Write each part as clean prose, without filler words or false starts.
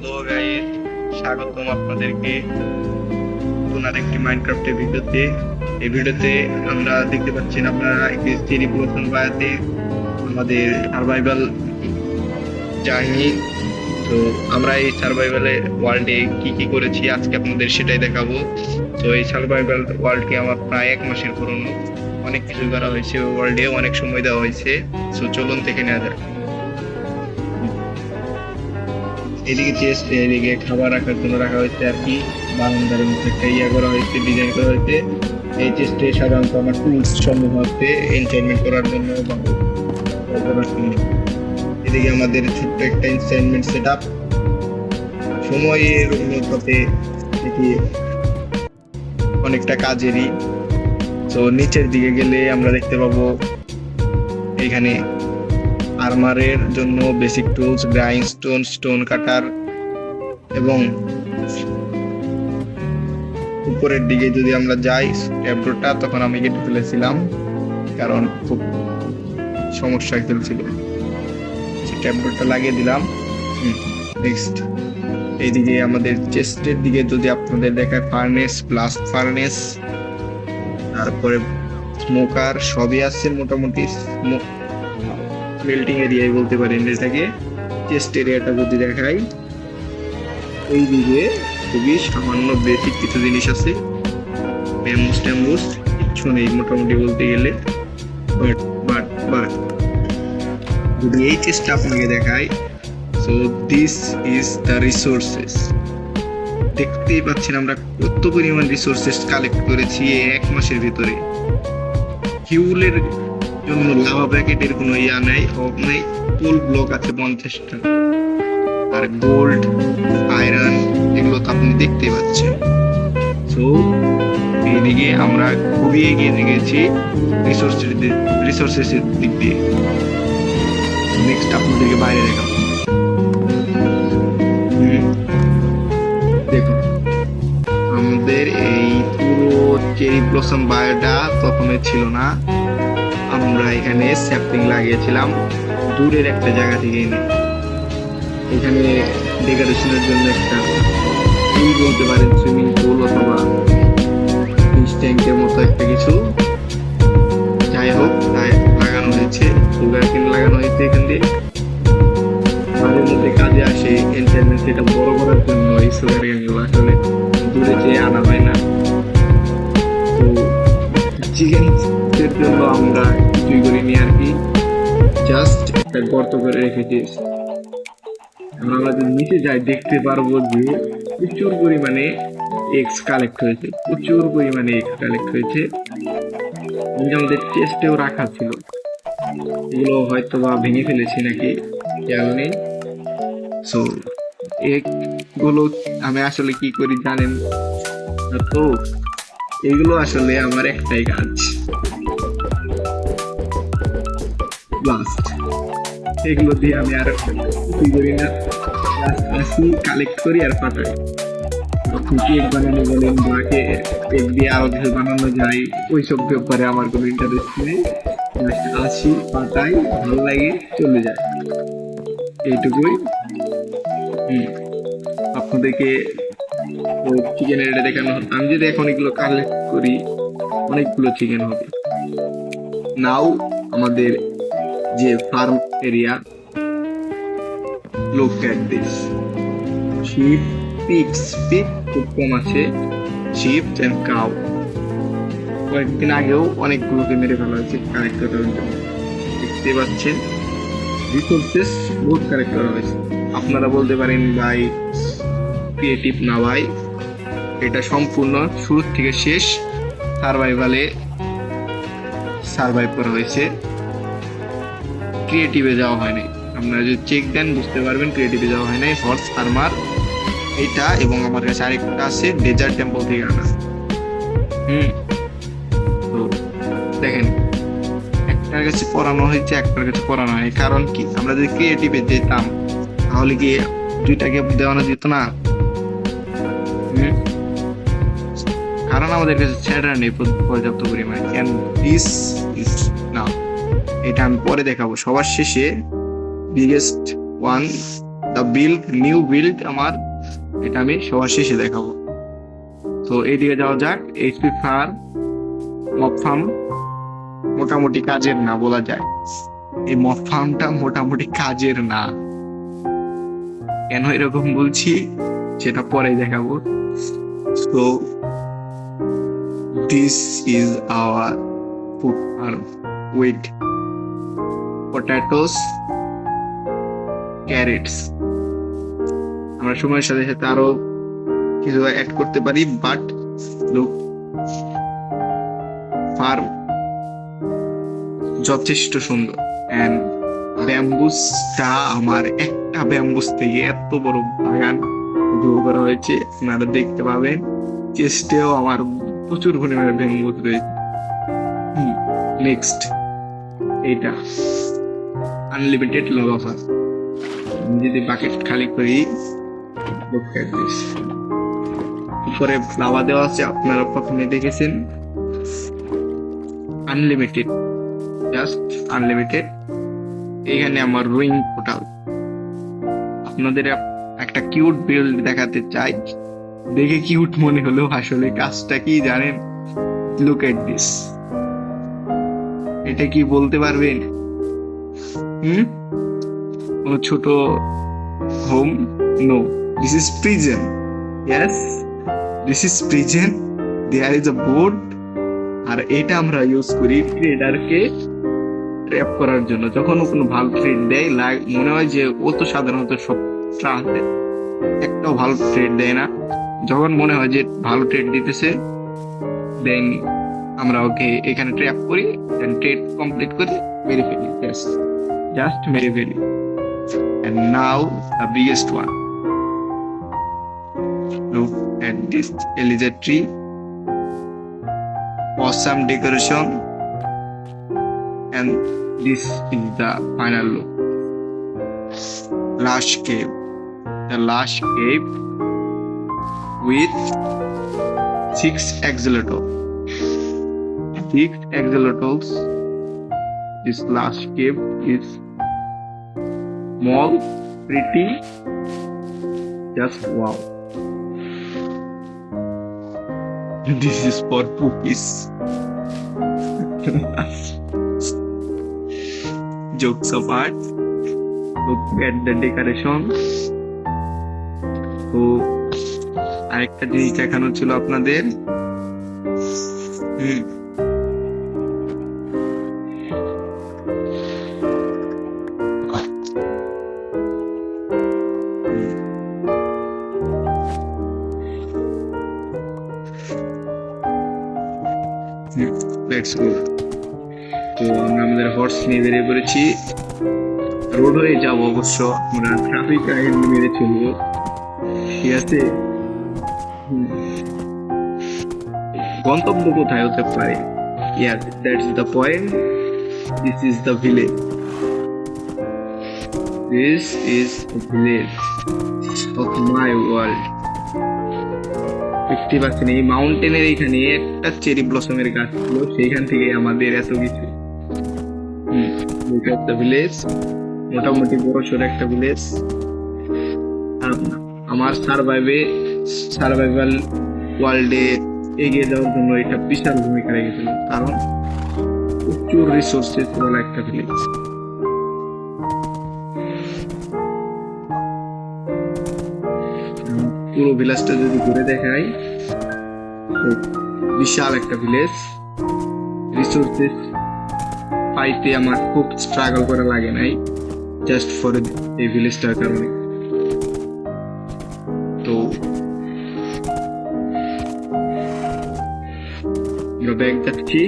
Hello guys, স্বাগতম আপনাদেরকে নতুন আরেকটি মাইনক্রাফটের ভিডিওতে। এই ভিডিওতে আমরা দেখতে পাচ্ছেন আপনারা একটি চেরি ব্লসম বায়াতে আমাদের সার্ভাইভাল জার্নি। তো আমরা এই সার্ভাইভালে ওয়ার্ল্ডে কি কি করেছি আজকে আপনাদের সেটাই দেখাবো। তো এই সার্ভাইভাল ওয়ার্ল্ডকে আমার প্রায় 1 মাসের পুরনো, অনেক কিছু করা হয়েছে ওয়ার্ল্ডে, অনেক সময় দেওয়া হয়েছে। তো চলুন দেখে নেওয়া যাক। এদিকে চেস্ট, এদিকে খাবার রাখার জন্য রাখা হয়েছে আর কি, বারান্দার মধ্যে একটা ইয়া করা হয়েছে, ডিজাইন করা হয়েছে। এই চেস্টে সাধারণত আমার টুলস সমূহ আছে এনচাইনমেন্ট করার জন্য বা করার জন্য। এদিকে আমাদের ছোট্ট একটা এনচাইনমেন্ট সেট আপ, সময়ের অনুপাতে এটি অনেকটা কাজেরই। তো নিচের দিকে গেলে আমরা দেখতে পাবো এখানে আর্মারের জন্য বেসিক টুলস, গ্রাইন্ডস্টোন, স্টোন কাটার, এবং উপরের দিকে যদি আমরা যাই ট্যাবডোরটা, তখন আমি কেটে ফেলেছিলাম কারণ খুব সমস্যা চলছিল। ট্যাবডোরটা লাগিয়ে দিলাম। নেক্সট এইদিকে আমাদের চেস্টের দিকে যদি আপনাদের দেখায় ফার্নেস, ব্লাস্ট ফার্নেস, তারপরে স্মোকার সবই আছে মোটামুটি। মেল্টিং এরিয়ায় বলতে পারেন এটাকে। চেস্ট এরিয়াটা যদি দেখাই, এই দিকে খুবই সামান্য বেসিক কিছু জিনিস আছে, ব্যাম্বুস ট্যাম্বুস কিচ্ছু নেই মোটামুটি বলতে গেলে। বাট যদি এই চেস্টটা আপনাকে দেখাই, so this is the resources. দেখতেই পাচ্ছেন আমরা কত পরিমাণ রিসোর্সেস কালেক্ট করেছি এই 1 মাসের ভিতরে। ফিউলের জন্য লাভা প্যাকেটের কোনো ইয়া নাই, অভাব নেই। কোল ব্লক আছে 50টা, আর গোল্ড, আয়রন, এগুলো তো আপনি দেখতেই পাচ্ছেন। তো এইদিকে আমরা খুবই এগিয়ে গেছি রিসোর্সের দিক দিয়ে। নেক্সট আপনাদেরকে বাইরে দেখাবো। দেখুন আমাদের এই পুরো চেরি ব্লসম বায়োটা প্রথমে ছিল না, আমরা এখানে স্যাপলিং লাগিয়েছিলাম দূরের একটা জায়গা থেকে এনে। এখানে ডেকোরেশনের জন্য একটা পুল বলতে পারেন, সুইমিং পুল অথবা ফিশ ট্যাঙ্কের মতো একটা কিছু, যাই হোক তাই লাগানো হয়েছে। সুগার কেন লাগানো হয়েছে এখান দিয়ে, মাঝে মধ্যে কাজে আসে এনচাইনমেন্ট সেটা বড় করার জন্য। এই সুগার কেনগুলো আসলে দূরে যেয়ে আনা হয় না। তো চিকেনের জন্য আমরা কিছুই করিনি আর কি, জাস্ট একটা গর্ত করে রেখেছি। আমরা যদি নিচে যাই দেখতে পারবো যে প্রচুর পরিমাণে এক্স কালেক্ট হয়েছে, প্রচুর পরিমাণে এক্স কালেক্ট হয়েছে। আমাদের চেস্টেও রাখা ছিল, এগুলো হয়তো বা ভেঙে ফেলেছি নাকি খেয়াল নেই। সো এগুলো আমি আসলে কি করি জানেন তো, এগুলো আসলে আমার একটাই কাজ, ব্লাস্ট। এগুলো দিয়ে আমি আর কি করি না, আসি কালেক্ট করি আর পাঠাই। তখন কেক বানানো বলেন বা কেক দিয়ে আরো কিছু বানানো যায়, ওইসব ব্যাপারে আমার কোনো ইন্টারেস্ট নেই। আসি, পাঠাই, ভালো লাগে, চলে যায়, এইটুকুই। আপনাদেরকে চিকেন এটা দেখানো, আমি যদি এখন এগুলো কালেক্ট করি অনেকগুলো চিকেন হবে। নাও আমাদের যে ফার্ম এরিয়া, লোক at this sheep, pigs, pig খুব কম আছে, শিপ এন্ড কাউ। কয়েকদিন আগেও অনেকগুলোকে মেরে ফেলা হয়েছে কালেক্ট করার জন্য। দেখতে পাচ্ছেন রিসোর্সেস বহুত কালেক্ট করা হয়েছে। আপনারা বলতে পারেন ভাই ক্রিয়েটিভ না, ভাই এটা সম্পূর্ণ শুরু থেকে শেষ সার্ভাইভালে সার্ভাইভ করা হয়েছে, ক্রিয়েটিভে যাওয়া হয় নাই। আপনারা যদি চেক দেন বুঝতে পারবেন ক্রিয়েটিভে যাওয়া হয় নাই। হর্স আর্মার এটা, এবং আমার কাছে আরেকটা আছে ডেজার্ট টেম্পল থেকে আনা। তো দেখেন একটার কাছে পড়ানো হয়েছে, একটার কাছে পড়ানো হয়। কারণ কি, আমরা যদি ক্রিয়েটিভে যেতাম তাহলে কি দুইটাকে দেওয়ানো যেত না? কারণ আমাদের কাছে শেডার নেই পর্যাপ্ত পরিমাণে। এন্ড দিস ইজ নাও, এটা আমি পরে দেখাবো। সবার শেষে biggest one, the build, new build আমার, এটা আমি সবার শেষে দেখাবো। তো এইদিকে যাওয়া যাক। এইচপি ফার্ম, মব ফার্ম মোটামুটি কাজের না বলা যায়। এই মব ফার্মটা মোটামুটি কাজের না। কেন এরকম বলছি সেটা পরে দেখাবো। So this is our food farm with potatoes, carrots. আমরা সময়ের সাথে সাথে আরো কিছু অ্যাড করতে পারি, বাট লুক, ফার্ম যথেষ্ট সুন্দর। এন্ড ব্যাম্বুসটা, আমার একটা ব্যাম্বুস থেকে এত বড় বাগান গ্রো করা হয়েছে, আপনারা দেখতে পাবেন। চেস্টেও আমার প্রচুর পরিমাণে ব্যাম্বুস রয়েছে। নেক্সট এইটা আনলিমিটেড লাভা ফার্ম। যদি বাকেট খালি করি, উপরে লাভা দেওয়া আছে, আপনারা প্রথমে দেখেছেন। Unlimited, just unlimited. এইখানে আমার রুইং পোর্টাল। আপনাদের একটা কিউট বিল্ড দেখাতে চাই। দেখে কিউট মনে হলেও আসলে কাজটা কি জানেন? Look at this. এটা কি বলতে পারবেন? কোন ছোট home? No, this is prison. Yes, this is prison. There is a board. আর এটা আমরা ইউজ করি ট্রেডারকে ট্র্যাপ করার জন্য। যখন ও কোনো ভালো ট্রেড দেয়, মনে হয় যে ও তো সাধারণত সব ট্রান্স দেয়, একটাও ভালো ট্রেড দেয় না। যখন মনে হয় যে ভালো ট্রেড দিতেছে, দেন আমরা ওকে এখানে ট্র্যাপ করি, দেন ট্রেড কমপ্লিট করি, মেরে ফেলি। জাস্ট মেরে ফেলি। And now the biggest one. Look at this elysian tree. Awesome decoration. And this is the final look. Lush cave. The lush cave with 6 axolotls. 6 axolotls. This lush cave is small, pretty, just wow. This is for poopies. Jokes apart, look at the decoration. তো আরেকটা জিনিস দেখানো ছিল আপনাদের। Let's go. তো আমরা আমাদের horse নিয়ে বেরিয়ে পড়েছি। রোড হয়ে যাবো অবশ্য, আমরা ট্রাফিক আইন মেরে চলবো, ঠিক আছে? গন্তব্য কোথায় হতে পারে? Yes, that's the point. This is the village. This is the village of my world. দেখতে পাচ্ছেন এই মাউন্টেনের এখানে একটা চেরি ব্লসমের গাছ ছিল, সেইখান থেকে আমাদের এত কিছু। একটা ভিলেজ, মোটামুটি বড় সড়ো একটা ভিলেজ। আমার সার্ভাইভাল ওয়ার্ল্ডে এগিয়ে যাওয়ার জন্য এটা বিশাল ভূমিকা রেখেছিল, কারণ প্রচুর রিসোর্সেস ওয়ালা একটা ভিলেজ। পুরো ভিলেজটা যদি ঘুরে দেখাই, বিশাল একটা ভিলেজ। রিসোর্সেস পাইতে আমার খুব স্ট্রাগল করা লাগে নাই, জাস্ট ফর এই ভিলেজটার কারণে। তো আমরা ব্যাগ যাচ্ছি।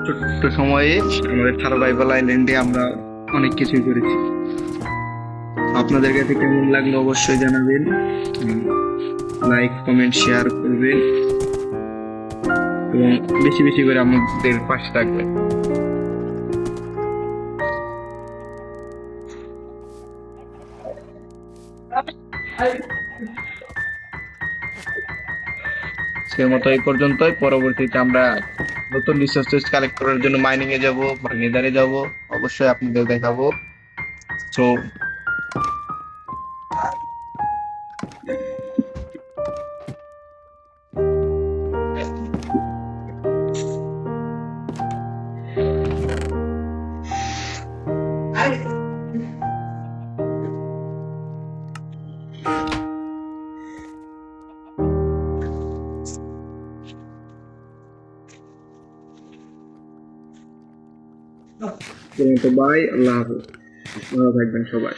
ছোট্ট সময়ে আমাদের সার্ভাইভাল আইল্যান্ডে আমরা অনেক কিছুই করেছি। আপনাদের কাছে কেমন লাগলো অবশ্যই জানাবেন, লাইক কমেন্ট শেয়ার করবেন এবং বেশি বেশি করে আমাদের পাশে থাকবেন। সে মতো এই পর্যন্তই। পরবর্তীতে আমরা নতুন রিসোর্সেস কালেক্ট করার জন্য মাইনিং এ যাব বা নেদারে যাব, অবশ্যই আপনাদের দেখাবো। সো বাই, আল্লাহ হাফেজ, ভালো থাকবেন সবাই।